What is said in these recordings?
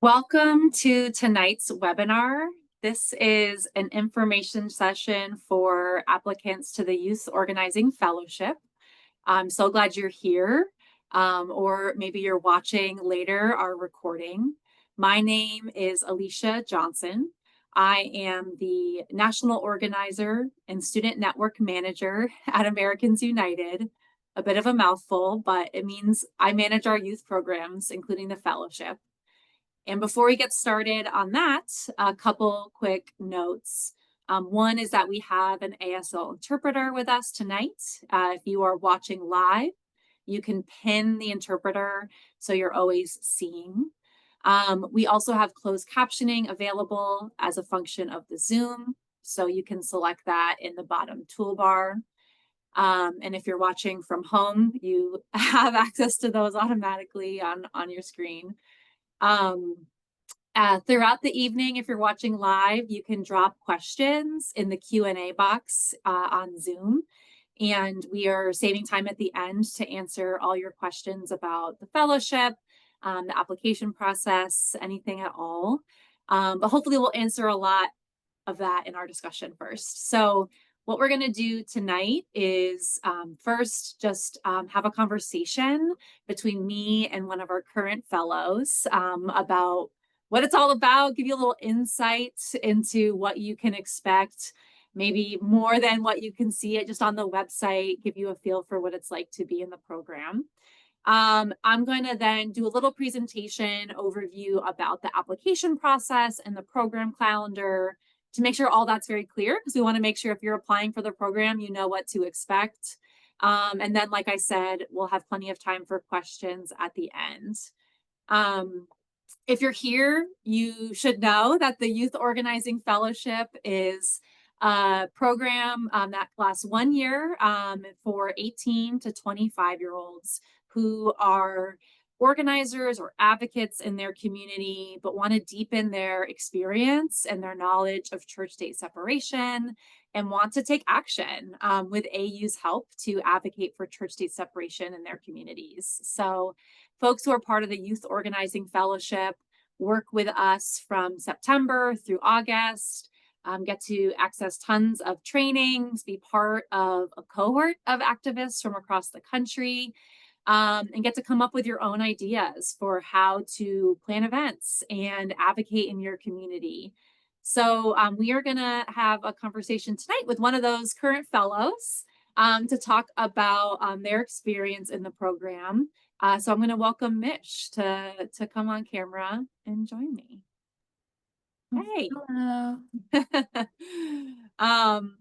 Welcome to tonight's webinar. This is an information session for applicants to the Youth Organizing Fellowship. I'm so glad you're here, or maybe you're watching later our recording. My name is Alicia Johnson. I am the National Organizer and Student Network Manager at Americans United. A bit of a mouthful, but it means I manage our youth programs, including the fellowship. And before we get started on that, a couple quick notes. One is that we have an ASL interpreter with us tonight. If you are watching live, you can pin the interpreter so you're always seeing. We also have closed captioning available as a function of the Zoom, so you can select that in the bottom toolbar. And if you're watching from home, you have access to those automatically on your screen. Throughout the evening, if you're watching live, you can drop questions in the Q&A box on Zoom. And we are saving time at the end to answer all your questions about the fellowship, the application process, anything at all. But hopefully we'll answer a lot of that in our discussion first. So what we're going to do tonight is first just have a conversation between me and one of our current fellows about what it's all about, give you a little insight into what you can expect, maybe more than what you can see it just on the website, give you a feel for what it's like to be in the program. I'm going to then do a little presentation overview about the application process and the program calendar, to make sure all that's very clear, because we want to make sure if you're applying for the program, you know what to expect. And then, like I said, we'll have plenty of time for questions at the end. If you're here, you should know that the Youth Organizing Fellowship is a program that lasts 1 year for 18 to 25-year-olds who are organizers or advocates in their community, but want to deepen their experience and their knowledge of church-state separation and want to take action with AU's help to advocate for church-state separation in their communities. So folks who are part of the Youth Organizing Fellowship work with us from September through August, get to access tons of trainings, be part of a cohort of activists from across the country, and get to come up with your own ideas for how to plan events and advocate in your community. So we are going to have a conversation tonight with one of those current fellows to talk about their experience in the program. So I'm going to welcome Mish to come on camera and join me. Hey. Hello.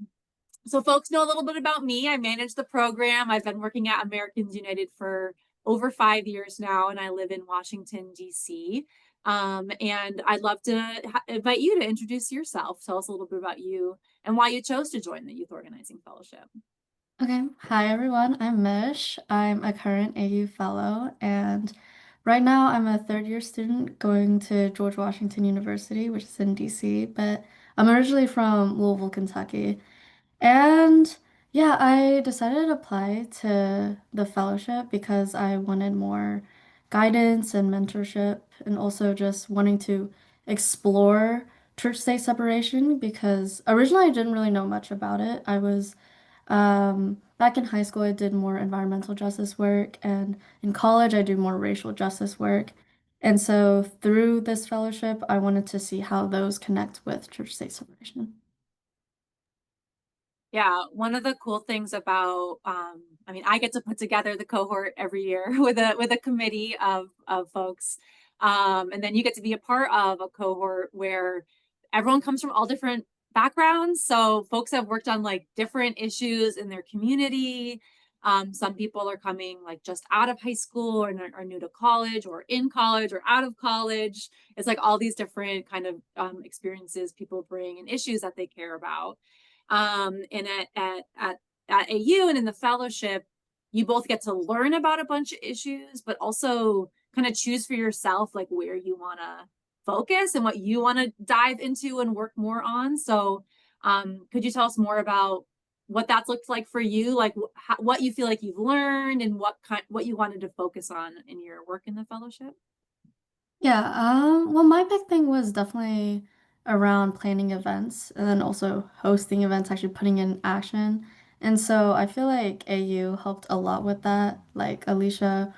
So folks know a little bit about me. I manage the program. I've been working at Americans United for over 5 years now, and I live in Washington, D.C. And I'd love to invite you to introduce yourself. Tell us a little bit about you and why you chose to join the Youth Organizing Fellowship. Okay, hi everyone. I'm Mish. I'm a current AU fellow, and right now I'm a third-year student going to George Washington University, which is in DC, but I'm originally from Louisville, Kentucky. And yeah, I decided to apply to the fellowship because I wanted more guidance and mentorship, and also just wanting to explore church-state separation because originally I didn't really know much about it. I was back in high school, I did more environmental justice work, and in college, I do more racial justice work. And so through this fellowship, I wanted to see how those connect with church-state separation. Yeah, one of the cool things about, I mean, I get to put together the cohort every year with a committee of folks, and then you get to be a part of a cohort where everyone comes from all different backgrounds. So folks have worked on like different issues in their community. Some people are coming like just out of high school or are new to college or in college or out of college. It's like all these different kind of experiences people bring and issues that they care about. And at AU and in the fellowship, you both get to learn about a bunch of issues, but also kind of choose for yourself like where you want to focus and what you want to dive into and work more on. So could you tell us more about what that's looked like for you, like what you feel like you've learned and what you wanted to focus on in your work in the fellowship? Yeah, well, my big thing was definitely around planning events and then also hosting events, actually putting in action. And so I feel like AU helped a lot with that. Like Alicia,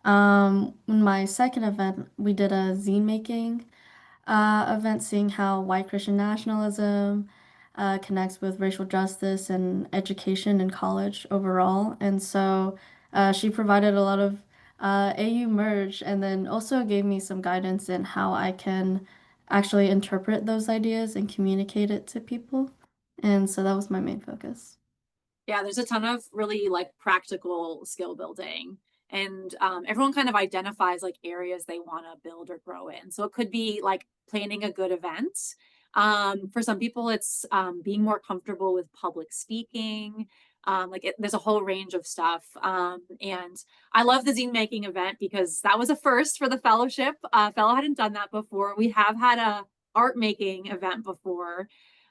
in my second event, we did a zine making event seeing how white Christian nationalism connects with racial justice and education in college overall. And so she provided a lot of AU merge and then also gave me some guidance in how I can actually interpret those ideas and communicate it to people. And so that was my main focus. Yeah, there's a ton of really like practical skill building. And everyone kind of identifies like areas they want to build or grow in. So it could be like planning a good event. For some people, it's being more comfortable with public speaking. There's a whole range of stuff. And I love the zine making event because that was a first for the fellowship. Fellow hadn't done that before. We have had a art making event before.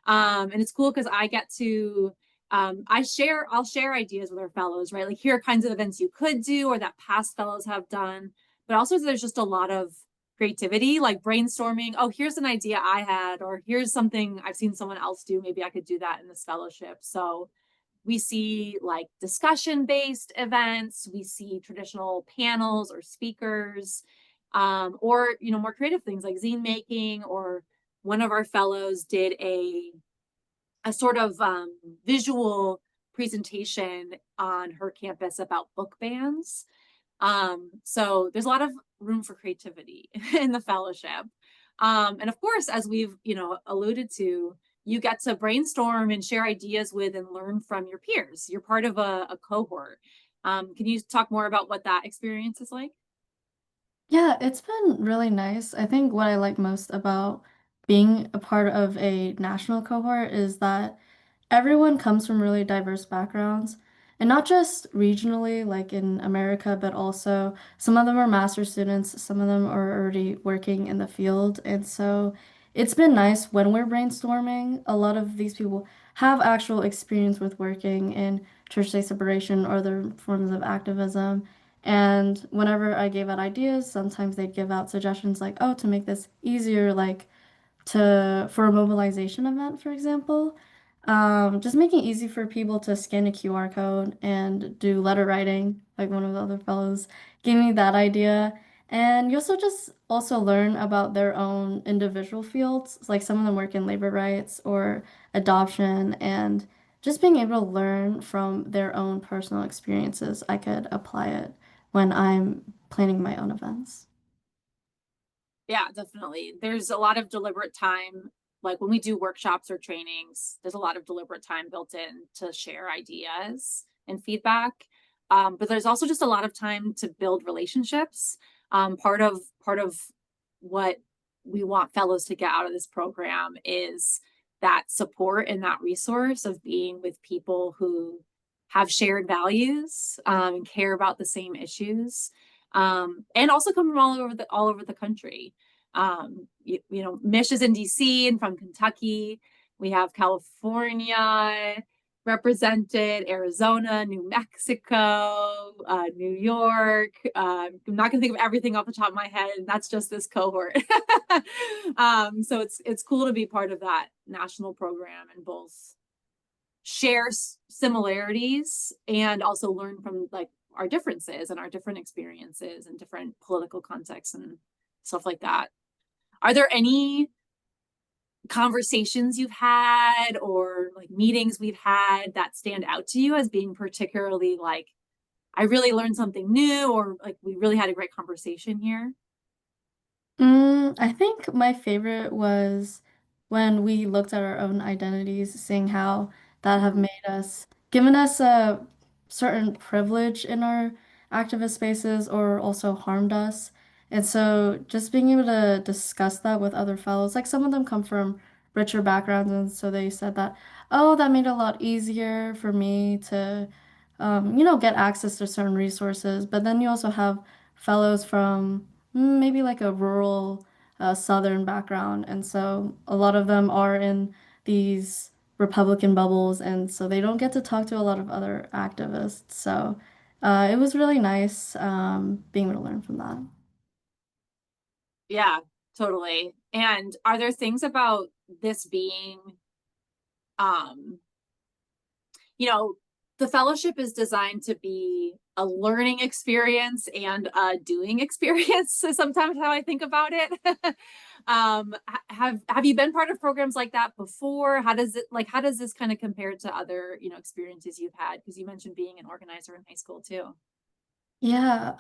And it's cool because I get to I'll share ideas with our fellows, right? Like here are kinds of events you could do or that past fellows have done. But also there's just a lot of creativity, like brainstorming. Oh, here's an idea I had, or here's something I've seen someone else do. Maybe I could do that in this fellowship. So we see like discussion based events, we see traditional panels or speakers, or more creative things like zine making, or one of our fellows did a sort of visual presentation on her campus about book bans. So there's a lot of room for creativity in the fellowship. And of course, as we've alluded to, you get to brainstorm and share ideas with and learn from your peers. You're part of a cohort. Can you talk more about what that experience is like? Yeah, it's been really nice. I think what I like most about being a part of a national cohort is that everyone comes from really diverse backgrounds, and not just regionally, like in America, but also some of them are master students, some of them are already working in the field. And so it's been nice when we're brainstorming. A lot of these people have actual experience with working in church-state separation or other forms of activism. And whenever I gave out ideas, sometimes they'd give out suggestions like, oh, to make this easier, like for a mobilization event, for example. Just making it easy for people to scan a QR code and do letter writing, like one of the other fellows gave me that idea. And you also just also learn about their own individual fields. Like some of them work in labor rights or adoption, and just being able to learn from their own personal experiences, I could apply it when I'm planning my own events. Yeah, definitely. There's a lot of deliberate time. Like when we do workshops or trainings, there's a lot of deliberate time built in to share ideas and feedback. But there's also just a lot of time to build relationships. Part of what we want fellows to get out of this program is that support and that resource of being with people who have shared values and care about the same issues, and also come from all over the country. Mish is in DC and from Kentucky. We have California represented, Arizona, New Mexico, New York. I'm not going to think of everything off the top of my head, and that's just this cohort. So it's cool to be part of that national program and both share similarities and also learn from like our differences and our different experiences and different political contexts and stuff like that. Are there any conversations you've had or like meetings we've had that stand out to you as being particularly like, I really learned something new, or like we really had a great conversation here? I think my favorite was when we looked at our own identities, seeing how that have Mm-hmm. made us, given us a certain privilege in our activist spaces or also harmed us. And so just being able to discuss that with other fellows, like some of them come from richer backgrounds, and so they said that, oh, that made it a lot easier for me to, get access to certain resources. But then you also have fellows from maybe like a rural southern background. And so a lot of them are in these Republican bubbles, and so they don't get to talk to a lot of other activists. So it was really nice being able to learn from that. Yeah, totally. And are there things about this being, um, you know, the fellowship is designed to be a learning experience and a doing experience. So sometimes how I think about it. Have you been part of programs like that before? How does this kind of compare to other, experiences you've had? Because you mentioned being an organizer in high school too. Yeah,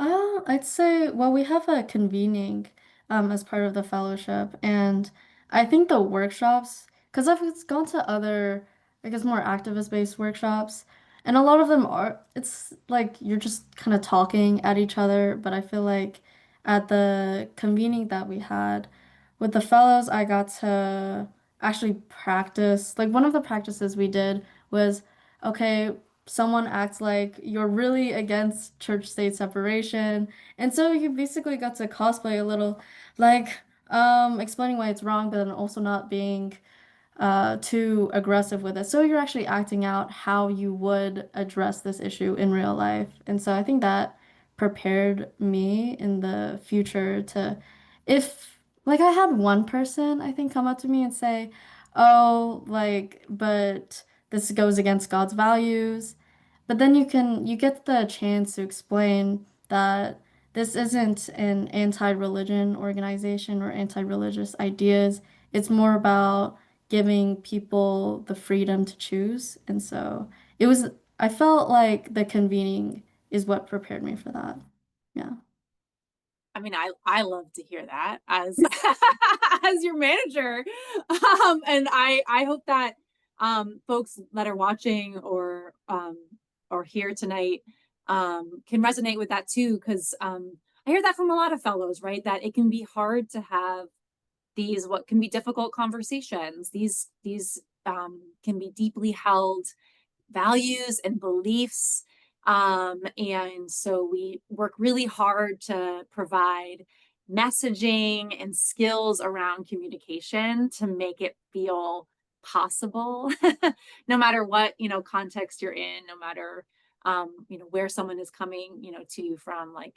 I'd say, well, we have a convening as part of the fellowship, and I think the workshops, because I've gone to other, I guess, more activist-based workshops, and a lot of them are, it's like you're just kind of talking at each other, but I feel like at the convening that we had with the fellows, I got to actually practice. Like one of the practices we did was, okay, someone acts like you're really against church-state separation. And so you basically got to cosplay a little, like explaining why it's wrong, but then also not being too aggressive with it. So you're actually acting out how you would address this issue in real life. And so I think that prepared me in the future to, if like I had one person, I think, come up to me and say, oh, like, but this goes against God's values. But then you get the chance to explain that this isn't an anti-religion organization or anti-religious ideas. It's more about giving people the freedom to choose. And so it was, I felt like the convening is what prepared me for that. Yeah. I mean, I love to hear that as as your manager. And I hope that folks that are watching or here tonight can resonate with that too, because I hear that from a lot of fellows, right? That it can be hard to have these what can be difficult conversations. These can be deeply held values and beliefs. And so we work really hard to provide messaging and skills around communication to make it feel possible, no matter what, context you're in, no matter, where someone is coming, to you from, like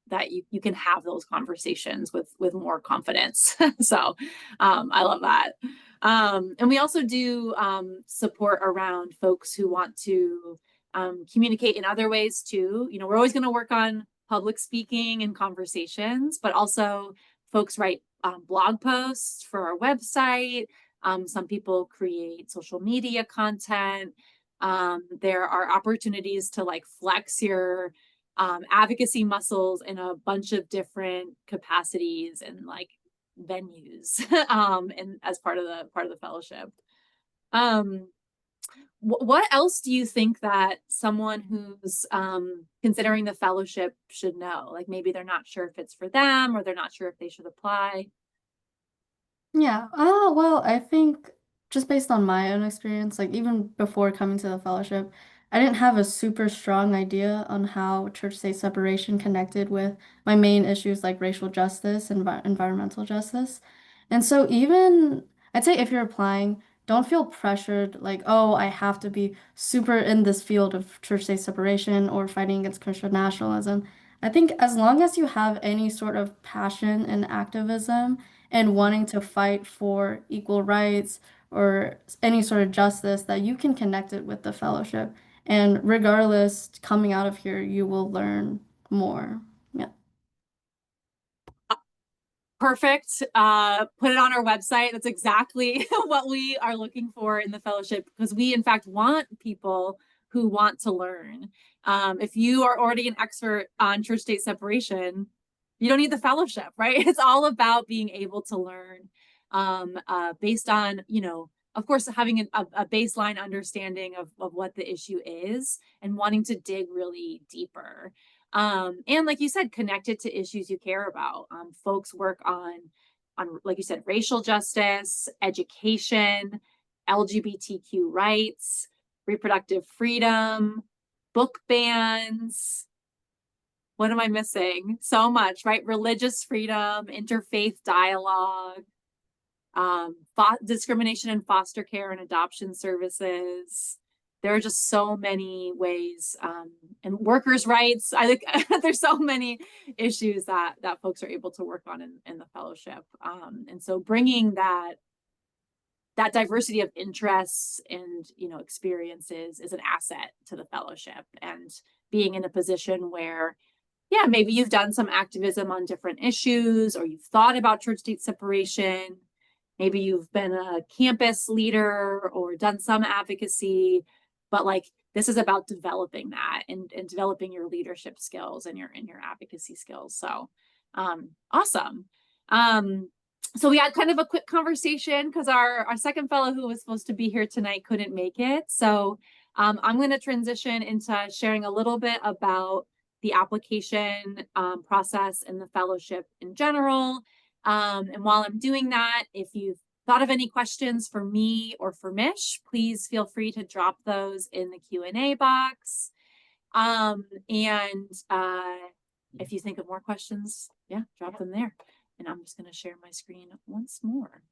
that you can have those conversations with more confidence. So I love that. And we also do support around folks who want to communicate in other ways too. We're always going to work on public speaking and conversations, but also folks write blog posts for our website. Some people create social media content. There are opportunities to like flex your advocacy muscles in a bunch of different capacities and like venues and as part of the fellowship. um what else do you think that someone who's considering the fellowship should know? Like maybe they're not sure if it's for them or they're not sure if they should apply. Yeah. Oh, well, I think just based on my own experience, like even before coming to the fellowship, I didn't have a super strong idea on how church-state separation connected with my main issues like racial justice and environmental justice. And so even I'd say if you're applying, don't feel pressured like, oh, I have to be super in this field of church-state separation or fighting against Christian nationalism. I think as long as you have any sort of passion and activism, and wanting to fight for equal rights or any sort of justice, that you can connect it with the fellowship. And regardless, coming out of here, you will learn more. Yeah. Perfect. Put it on our website. That's exactly what we are looking for in the fellowship, because we in fact want people who want to learn. If you are already an expert on church state separation, you don't need the fellowship, right? It's all about being able to learn based on, of course, having a baseline understanding of what the issue is and wanting to dig really deeper. And like you said, connected to issues you care about. Folks work on, like you said, racial justice, education, LGBTQ rights, reproductive freedom, book bans. What am I missing? So much, right? Religious freedom, interfaith dialogue, discrimination in foster care and adoption services. there are just so many ways, and workers' rights. I think there's so many issues that folks are able to work on in the fellowship. And so bringing that diversity of interests and experiences is an asset to the fellowship, and being in a position where maybe you've done some activism on different issues, or you've thought about church-state separation. Maybe you've been a campus leader or done some advocacy, but like this is about developing that and developing your leadership skills and your advocacy skills. So awesome. So we had kind of a quick conversation because our second fellow who was supposed to be here tonight couldn't make it. So I'm going to transition into sharing a little bit about the application process and the fellowship in general. And while I'm doing that, if you've thought of any questions for me or for Mish, please feel free to drop those in the Q&A box. And if you think of more questions, drop them there. And I'm just going to share my screen once more.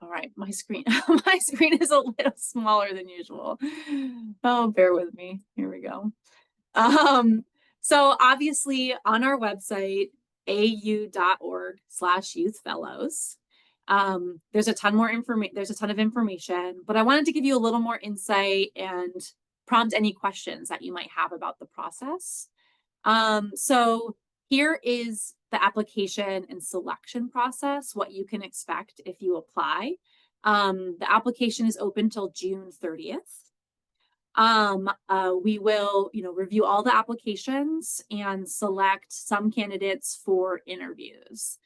All right, my screen is a little smaller than usual. Oh, bear with me. Here we go. So obviously on our website, au.org/youthfellows, there's a ton of information, but I wanted to give you a little more insight and prompt any questions that you might have about the process. So here is the application and selection process, what you can expect if you apply. The application is open till June 30th. We will, review all the applications and select some candidates for interviews.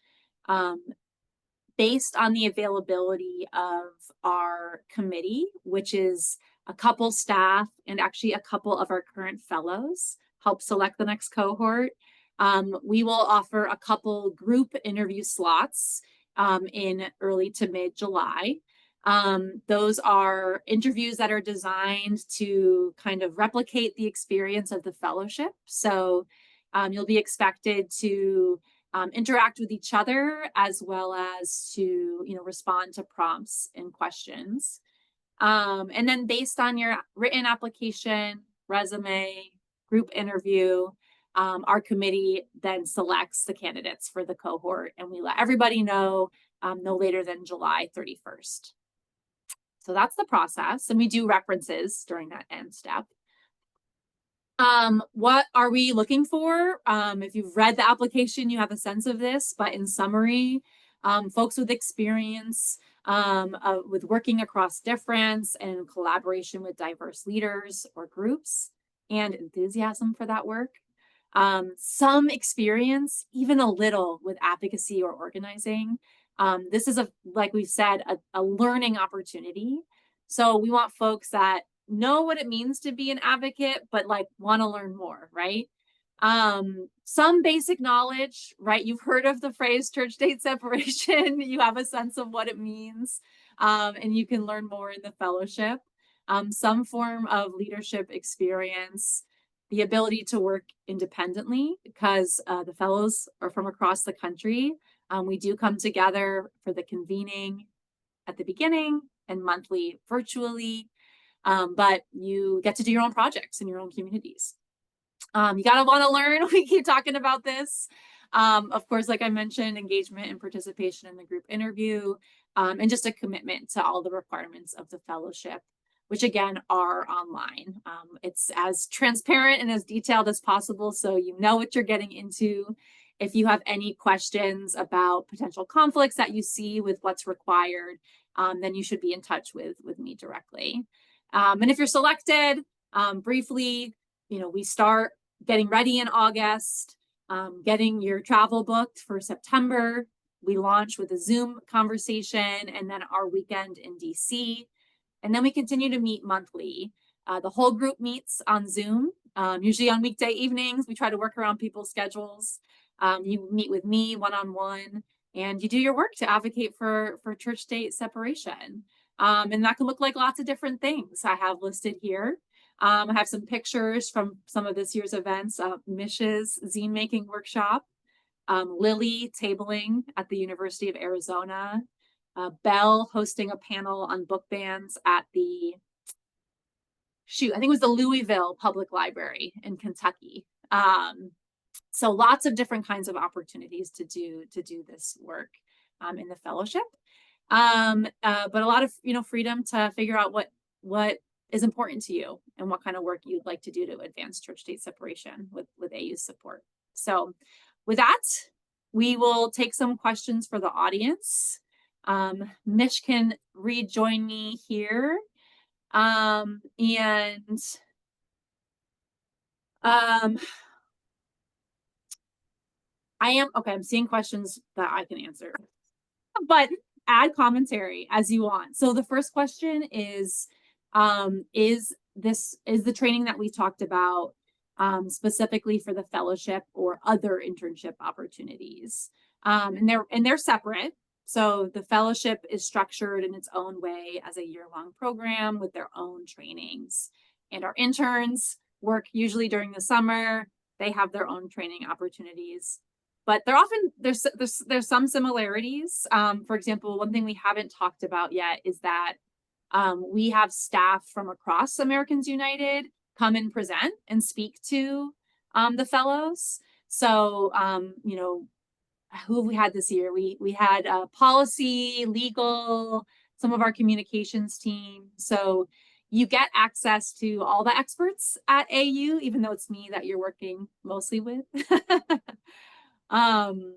Based on the availability of our committee, which is a couple staff and actually a couple of our current fellows help select the next cohort, we will offer a couple group interview slots in early to mid-July. Those are interviews that are designed to kind of replicate the experience of the fellowship. So you'll be expected to interact with each other as well as to respond to prompts and questions. And then based on your written application, resume, group interview, our committee then selects the candidates for the cohort, and we let everybody know no later than July 31st. So that's the process, and we do references during that end step. What are we looking for? If you've read the application, you have a sense of this, but in summary, folks with experience with working across difference and collaboration with diverse leaders or groups, and enthusiasm for that work. Some experience, even a little, with advocacy or organizing. This is, like we've said, a learning opportunity. So we want folks that know what it means to be an advocate, but like want to learn more, right? Some basic knowledge, right? You've heard of the phrase church-state separation. You have a sense of what it means, and you can learn more in the fellowship. Some form of leadership experience, the ability to work independently, because the fellows are from across the country. We do come together for the convening at the beginning and monthly virtually, but you get to do your own projects in your own communities. You gotta want to learn. We keep talking about this. Of course, like I mentioned, engagement and participation in the group interview, and just a commitment to all the requirements of the fellowship, which again are online. It's as transparent and as detailed as possible, so you know what you're getting into. If you have any questions about potential conflicts that you see with what's required, then you should be in touch with me directly. And if you're selected, briefly, we start getting ready in August, getting your travel booked for September. We launch with a Zoom conversation and then our weekend in DC. And then we continue to meet monthly. The whole group meets on Zoom, usually on weekday evenings. We try to work around people's schedules. You meet with me one-on-one, and you do your work to advocate for church-state separation. And that can look like lots of different things I have listed here. I have some pictures from some of this year's events, Mish's zine making workshop, Lily tabling at the University of Arizona, Bell hosting a panel on book bans at I think it was the Louisville Public Library in Kentucky. So lots of different kinds of opportunities to do this work in the fellowship. But a lot of freedom to figure out what is important to you and what kind of work you'd like to do to advance church-state separation with AU's support. So with that, we will take some questions for the audience. Mish can rejoin me here. And I'm seeing questions that I can answer, but add commentary as you want. So the first question is the training that we talked about specifically for the fellowship or other internship opportunities? And they're separate. So the fellowship is structured in its own way as a year-long program with their own trainings. And our interns work usually during the summer. They have their own training opportunities. But there's some similarities. For example, one thing we haven't talked about yet is that we have staff from across Americans United come and present and speak to the fellows. So, who have we had this year? We had policy, legal, some of our communications team. So you get access to all the experts at AU, even though it's me that you're working mostly with. And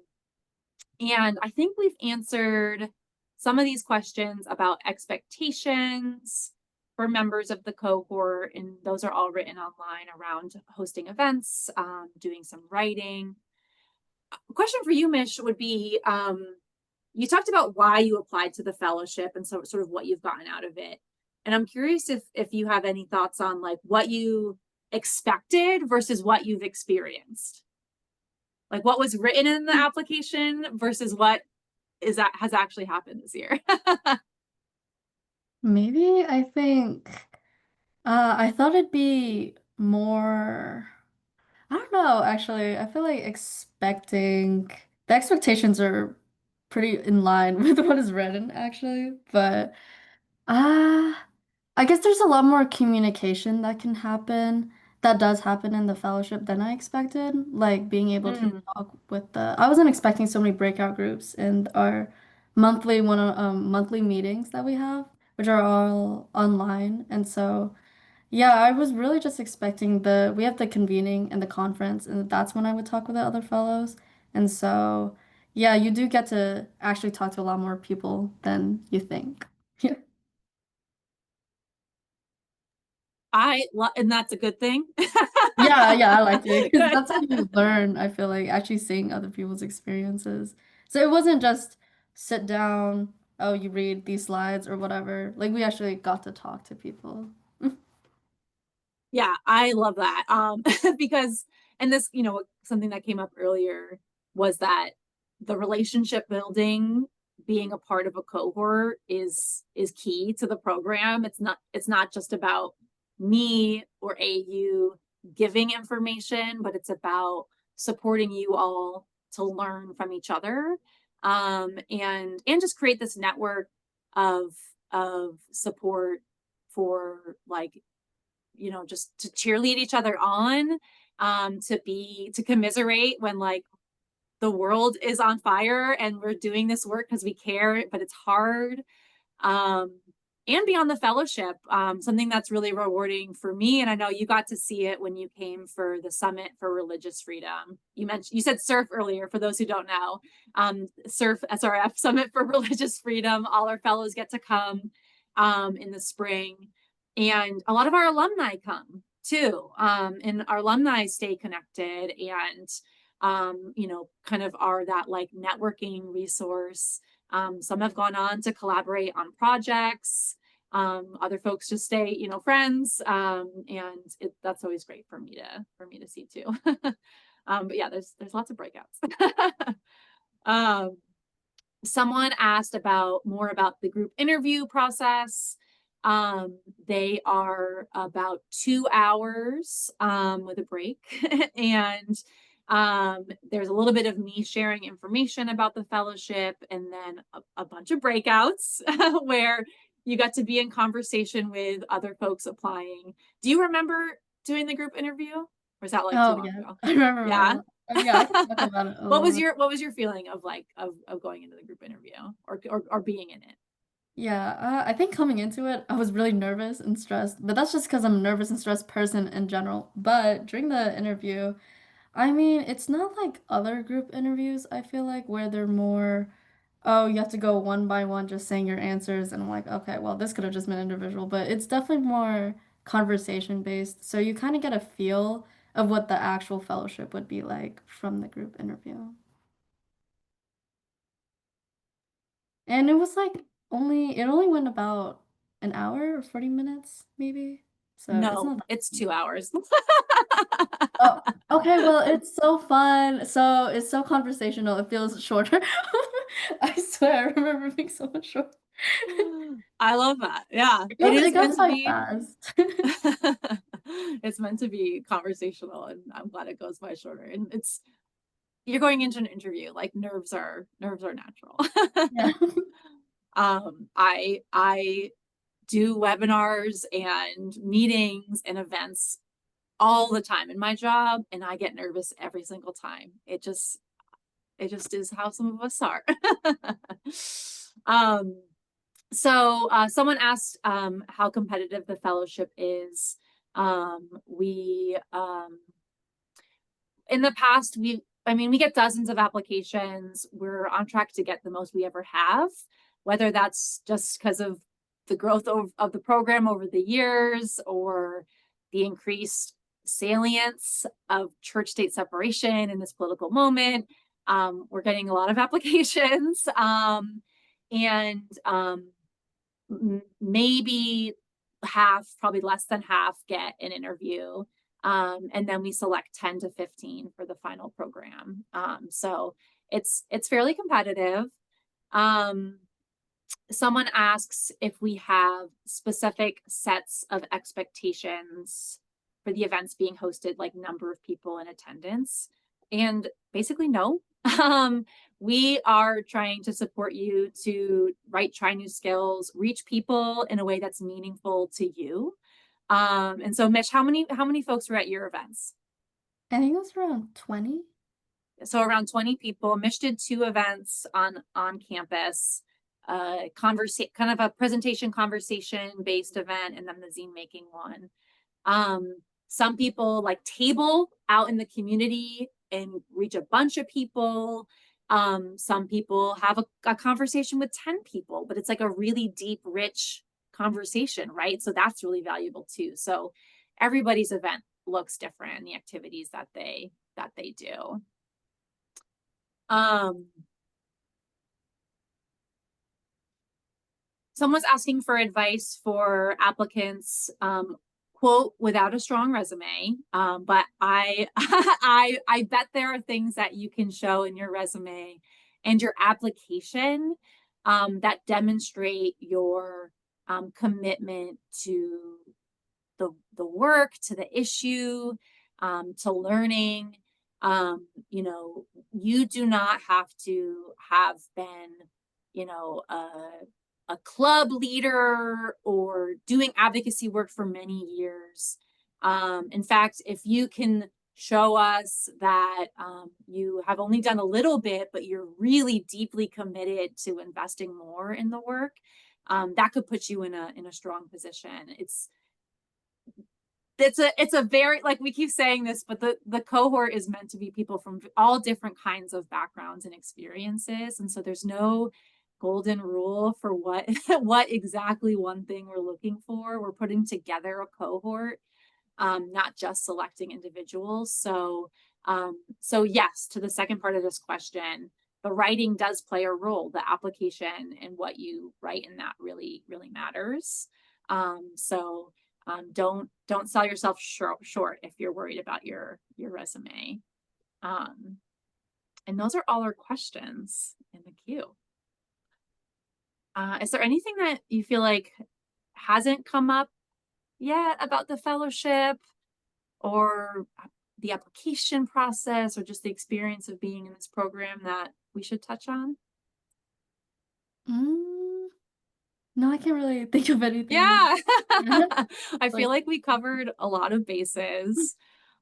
I think we've answered some of these questions about expectations for members of the cohort, and those are all written online around hosting events, doing some writing. A question for you, Mish, would be, you talked about why you applied to the fellowship and so sort of what you've gotten out of it. And I'm curious if you have any thoughts on like what you expected versus what you've experienced. Like what was written in the application versus what has actually happened this year. Maybe I think I thought it'd be more. I don't know, actually. I feel like the expectations are pretty in line with what is written, actually. But uh I guess there's a lot more communication that can happen, that does happen in the fellowship than I expected. Like being able to talk with I wasn't expecting so many breakout groups in our monthly meetings that we have, which are all online. And so yeah, I was really just expecting we have the convening and the conference, and that's when I would talk with the other fellows. And so, yeah, you do get to actually talk to a lot more people than you think. Yeah. And that's a good thing. Yeah, yeah, I liked it because that's how you learn, I feel like, actually seeing other people's experiences. So it wasn't just sit down, oh, you read these slides or whatever. Like we actually got to talk to people. Yeah, I love that. Because, and this, something that came up earlier was that the relationship building, being a part of a cohort is key to the program. It's not just about me or AU giving information, but it's about supporting you all to learn from each other. And just create this network of support for like just to cheerlead each other on, to commiserate when like the world is on fire and we're doing this work because we care, but it's hard. And beyond the fellowship, something that's really rewarding for me, and I know you got to see it when you came for the Summit for Religious Freedom. You said SURF earlier, for those who don't know. SURF, SRF, Summit for Religious Freedom. All our fellows get to come in the spring. And a lot of our alumni come too. And our alumni stay connected and kind of are that like networking resource. Some have gone on to collaborate on projects. Other folks just stay, friends. And that's always great for me to see too. But yeah, there's lots of breakouts. Someone asked more about the group interview process. They are about 2 hours with a break. And There's a little bit of me sharing information about the fellowship, and then a bunch of breakouts where you got to be in conversation with other folks applying. Do you remember doing the group interview? Or is that like too Oh long yeah, ago? I remember a Yeah. lot. Yeah, I can talk about it a What little was bit. your feeling of like of going into the group interview or being in it? Yeah, I think coming into it, I was really nervous and stressed, but that's just because I'm a nervous and stressed person in general. But during the interview, I mean, it's not like other group interviews, I feel like, where they're more, oh, you have to go one by one just saying your answers. And I'm like, okay, well, this could have just been individual, but it's definitely more conversation based. So you kind of get a feel of what the actual fellowship would be like from the group interview. And it was like it only went about an hour or 40 minutes, maybe. So it's No, not that it's long. 2 hours. Oh, okay, well, it's so fun. So it's so conversational. It feels shorter. I swear, I remember being so much shorter. I love that. Yeah, it It is goes meant to by be. fast. It's meant to be conversational, and I'm glad it goes by shorter. And it's you're going into an interview, like nerves are natural. Yeah. I do webinars and meetings and events all the time in my job, and I get nervous every single time. It just is how some of us are. um, so someone asked how competitive the fellowship is. We In the past, we get dozens of applications. We're on track to get the most we ever have, whether that's just because of the growth of the program over the years or the increased salience of church-state separation in this political moment. We're getting a lot of applications, and maybe half, probably less than half, get an interview. And then we select 10 to 15 for the final program. So it's fairly competitive. Um, Someone asks if we have specific sets of expectations for the events being hosted, like number of people in attendance. And basically, no. We are trying to support you to try new skills, reach people in a way that's meaningful to you. And so, Mitch, how many folks were at your events? I think it was around 20. So around 20 people. Mish did 2 events on campus, kind of a presentation conversation based event, and then the zine making one. Some people like table out in the community and reach a bunch of people. Some people have a conversation with 10 people, but it's like a really deep, rich conversation, right? So that's really valuable too. So everybody's event looks different in the activities that they do. Um, Someone's asking for advice for applicants, quote, without a strong resume. But I, I bet there are things that you can show in your resume and your application, that demonstrate your commitment to the work, to the issue, to learning. You do not have to have been, a club leader or doing advocacy work for many years. In fact, if you can show us that you have only done a little bit, but you're really deeply committed to investing more in the work, that could put you in a strong position. It's a very, like, we keep saying this, but the cohort is meant to be people from all different kinds of backgrounds and experiences, and so there's no golden rule for what what exactly one thing we're looking for. We're putting together a cohort, not just selecting individuals. So yes, to the second part of this question, the writing does play a role. The application and what you write in that really, really matters. Don't sell yourself short if you're worried about your resume. And those are all our questions in the queue. Is there anything that you feel like hasn't come up yet about the fellowship, or the application process or just the experience of being in this program that we should touch on? Mm, no, I can't really think of anything. Yeah. I feel Like, like we covered a lot of bases.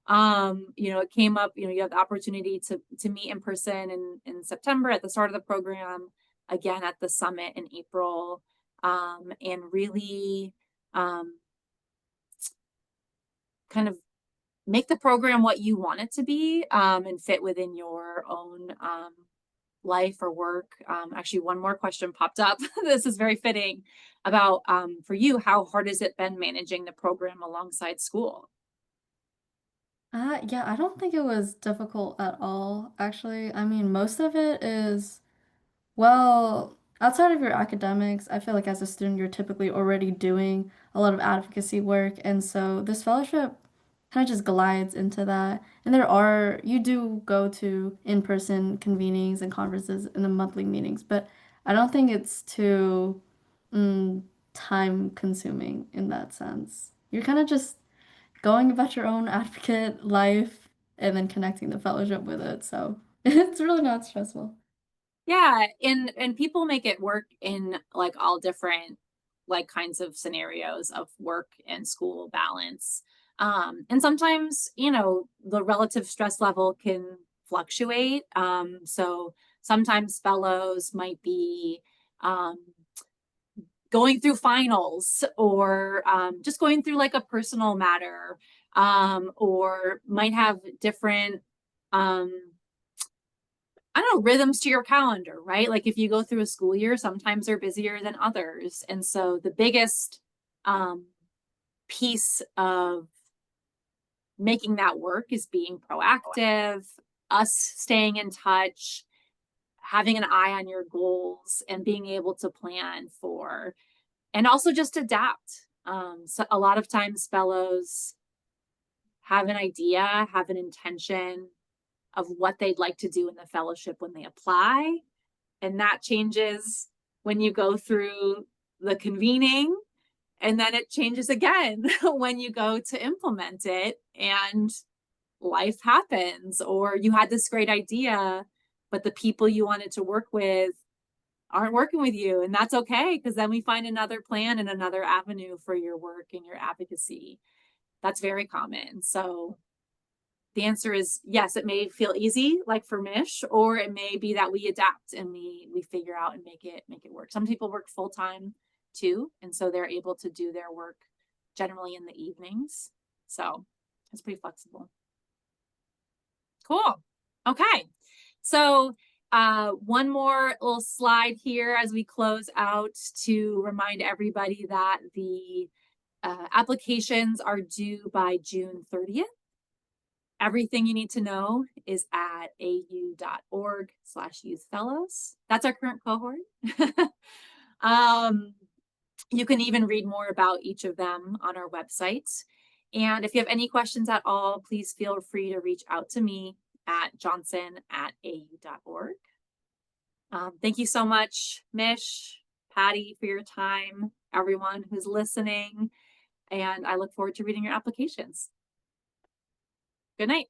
It came up, you have the opportunity to meet in person in September at the start of the program, again at the summit in April, and really um, kind of make the program what you want it to be, and fit within your own life or work. Actually, one more question popped up. This is very fitting about for you. How hard has it been managing the program alongside school? yeah, I don't think it was difficult at all, actually. I mean, most of it is, well, outside of your academics, I feel like as a student, you're typically already doing a lot of advocacy work. And so this fellowship kind of just glides into that. And you do go to in-person convenings and conferences and the monthly meetings, but I don't think it's too mm, time consuming in that sense. You're kind of just going about your own advocate life and then connecting the fellowship with it. So it's really not stressful. Yeah, and people make it work in like all different like kinds of scenarios of work and school balance. And sometimes, the relative stress level can fluctuate. So sometimes fellows might be um, going through finals or just going through like a personal matter, or might have different um, I don't know, rhythms to your calendar, right? Like if you go through a school year, sometimes they're busier than others. And so the biggest um, piece of making that work is being proactive, us staying in touch, having an eye on your goals, and being able to plan for, and also just adapt. So a lot of times, fellows have an idea, have an intention of what they'd like to do in the fellowship when they apply, and that changes when you go through the convening, and then it changes again when you go to implement it and life happens, or you had this great idea but the people you wanted to work with aren't working with you, and that's okay because then we find another plan and another avenue for your work and your advocacy. That's very common. So the answer is yes, it may feel easy like for Mish, or it may be that we adapt and we figure out and make it work. Some people work full time too, and so they're able to do their work generally in the evenings. So it's pretty flexible. Cool. Okay. So one more little slide here as we close out to remind everybody that the applications are due by June 30th. Everything you need to know is at au.org/youth fellows. That's our current cohort. um, you can even read more about each of them on our website. And if you have any questions at all, please feel free to reach out to me at johnson@au.org. Thank you so much, Mish, Patty, for your time, everyone who's listening, and I look forward to reading your applications. Good night.